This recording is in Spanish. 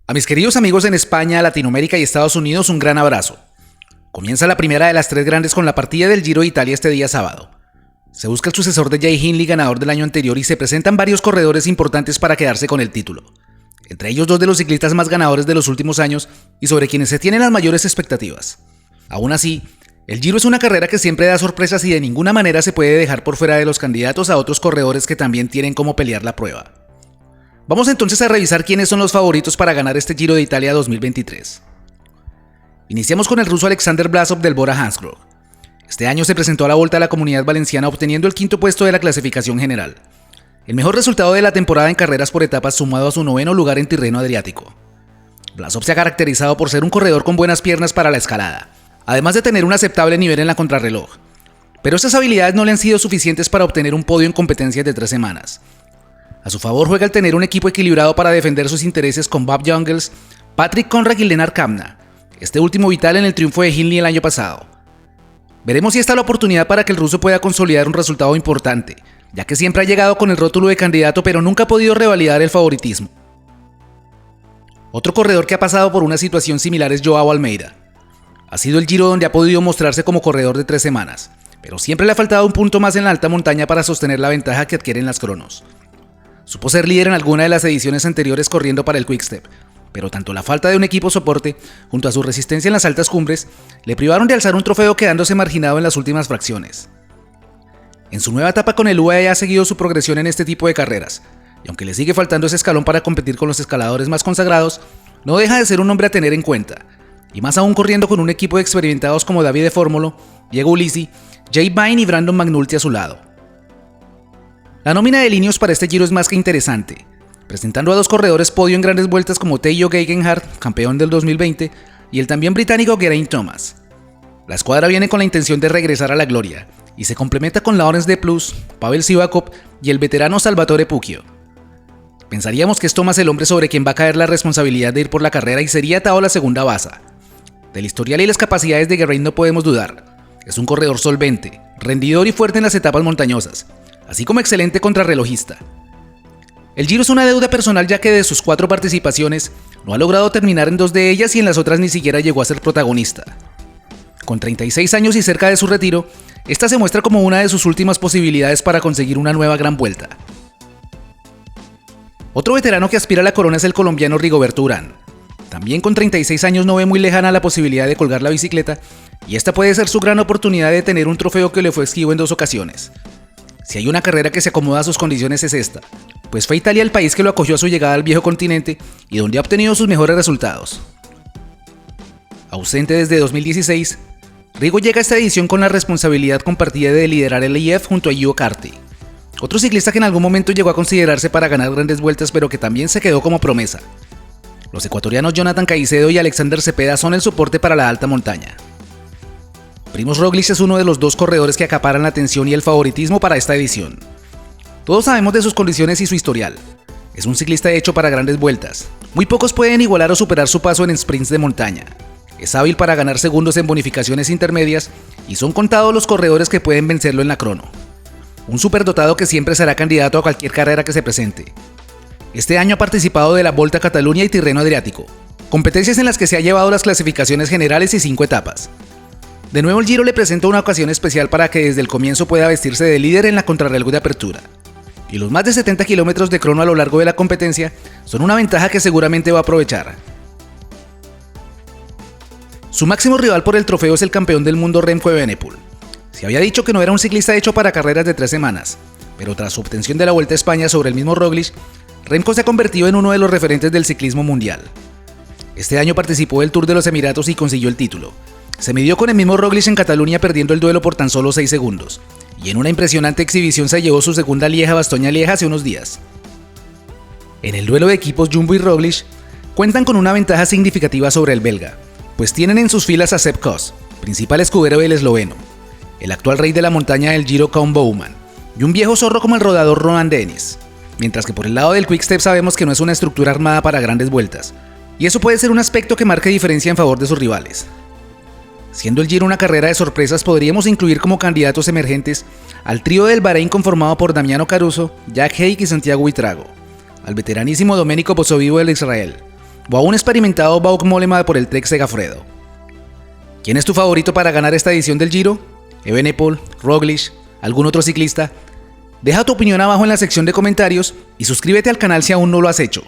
A mis queridos amigos en España, Latinoamérica y Estados Unidos, un gran abrazo. Comienza la primera de las tres grandes con la partida del Giro de Italia este día sábado. Se busca el sucesor de Jay Hindley, ganador del año anterior, y se presentan varios corredores importantes para quedarse con el título. Entre ellos dos de los ciclistas más ganadores de los últimos años y sobre quienes se tienen las mayores expectativas. Aún así, el Giro es una carrera que siempre da sorpresas y de ninguna manera se puede dejar por fuera de los candidatos a otros corredores que también tienen cómo pelear la prueba. Vamos entonces a revisar quiénes son los favoritos para ganar este Giro de Italia 2023. Iniciamos con el ruso Alexander Blasov del Bora-Hansgrohe. Este año se presentó a la Volta a la Comunidad Valenciana obteniendo el quinto puesto de la clasificación general. El mejor resultado de la temporada en carreras por etapas sumado a su noveno lugar en Tirreno Adriático. Blasov se ha caracterizado por ser un corredor con buenas piernas para la escalada, además de tener un aceptable nivel en la contrarreloj. Pero esas habilidades no le han sido suficientes para obtener un podio en competencias de 3 semanas. A su favor juega el tener un equipo equilibrado para defender sus intereses con Bob Jungels, Patrick Conrad y Lennart Kämna, este último vital en el triunfo de Hindley el año pasado. Veremos si esta es la oportunidad para que el ruso pueda consolidar un resultado importante, ya que siempre ha llegado con el rótulo de candidato pero nunca ha podido revalidar el favoritismo. Otro corredor que ha pasado por una situación similar es Joao Almeida. Ha sido el Giro donde ha podido mostrarse como corredor de 3 semanas, pero siempre le ha faltado un punto más en la alta montaña para sostener la ventaja que adquieren las cronos. Supo ser líder en alguna de las ediciones anteriores corriendo para el Quick-Step, pero tanto la falta de un equipo soporte, junto a su resistencia en las altas cumbres, le privaron de alzar un trofeo quedándose marginado en las últimas fracciones. En su nueva etapa con el UAE ha seguido su progresión en este tipo de carreras, y aunque le sigue faltando ese escalón para competir con los escaladores más consagrados, no deja de ser un hombre a tener en cuenta, y más aún corriendo con un equipo de experimentados como Davide Formolo, Diego Ulissi, Jay Vine y Brandon McNulty a su lado. La nómina de Ineos para este Giro es más que interesante, presentando a dos corredores podio en grandes vueltas como Teijo Geoghegan-Hart, campeón del 2020, y el también británico Geraint Thomas. La escuadra viene con la intención de regresar a la gloria, y se complementa con Laurens de Plus, Pavel Sivakov y el veterano Salvatore Puccio. Pensaríamos que es Thomas el hombre sobre quien va a caer la responsabilidad de ir por la carrera y sería atado a la segunda baza. Del historial y las capacidades de Geraint no podemos dudar. Es un corredor solvente, rendidor y fuerte en las etapas montañosas, así como excelente contrarrelojista. El Giro es una deuda personal ya que de sus 4 participaciones no ha logrado terminar en 2 de ellas y en las otras ni siquiera llegó a ser protagonista. Con 36 años y cerca de su retiro, esta se muestra como una de sus últimas posibilidades para conseguir una nueva gran vuelta. Otro veterano que aspira a la corona es el colombiano Rigoberto Urán. También con 36 años no ve muy lejana la posibilidad de colgar la bicicleta y esta puede ser su gran oportunidad de tener un trofeo que le fue esquivo en 2 ocasiones. Si hay una carrera que se acomoda a sus condiciones es esta, pues fue Italia el país que lo acogió a su llegada al viejo continente y donde ha obtenido sus mejores resultados. Ausente desde 2016, Rigo llega a esta edición con la responsabilidad compartida de liderar el IF junto a Gio Carti, otro ciclista que en algún momento llegó a considerarse para ganar grandes vueltas pero que también se quedó como promesa. Los ecuatorianos Jonathan Caicedo y Alexander Cepeda son el soporte para la alta montaña. Primož Roglič es uno de los 2 corredores que acaparan la atención y el favoritismo para esta edición. Todos sabemos de sus condiciones y su historial. Es un ciclista hecho para grandes vueltas. Muy pocos pueden igualar o superar su paso en sprints de montaña. Es hábil para ganar segundos en bonificaciones intermedias y son contados los corredores que pueden vencerlo en la crono. Un superdotado que siempre será candidato a cualquier carrera que se presente. Este año ha participado de la Volta a Cataluña y Tirreno Adriático, competencias en las que se ha llevado las clasificaciones generales y 5 etapas. De nuevo el Giro le presenta una ocasión especial para que desde el comienzo pueda vestirse de líder en la contrarreloj de apertura. Y los más de 70 kilómetros de crono a lo largo de la competencia son una ventaja que seguramente va a aprovechar. Su máximo rival por el trofeo es el campeón del mundo Remco Evenepoel. Se había dicho que no era un ciclista hecho para carreras de 3 semanas, pero tras su obtención de la Vuelta a España sobre el mismo Roglič, Remco se ha convertido en uno de los referentes del ciclismo mundial. Este año participó del Tour de los Emiratos y consiguió el título. Se midió con el mismo Roglič en Cataluña perdiendo el duelo por tan solo 6 segundos, y en una impresionante exhibición se llevó su segunda Lieja-Bastoña-Lieja hace unos días. En el duelo de equipos Jumbo y Roglič cuentan con una ventaja significativa sobre el belga, pues tienen en sus filas a Sepp Kuss, principal escudero del esloveno, el actual rey de la montaña del Giro Koen Bouwman, y un viejo zorro como el rodador Rohan Dennis, mientras que por el lado del Quick-Step sabemos que no es una estructura armada para grandes vueltas, y eso puede ser un aspecto que marque diferencia en favor de sus rivales. Siendo el Giro una carrera de sorpresas, podríamos incluir como candidatos emergentes al trío del Bahrein conformado por Damiano Caruso, Jack Haig y Santiago Buitrago, al veteranísimo Domenico Pozzovivo del Israel, o a un experimentado Bauke Mollema por el Trek Segafredo. ¿Quién es tu favorito para ganar esta edición del Giro? ¿Evenepoel, Roglic, algún otro ciclista? Deja tu opinión abajo en la sección de comentarios y suscríbete al canal si aún no lo has hecho.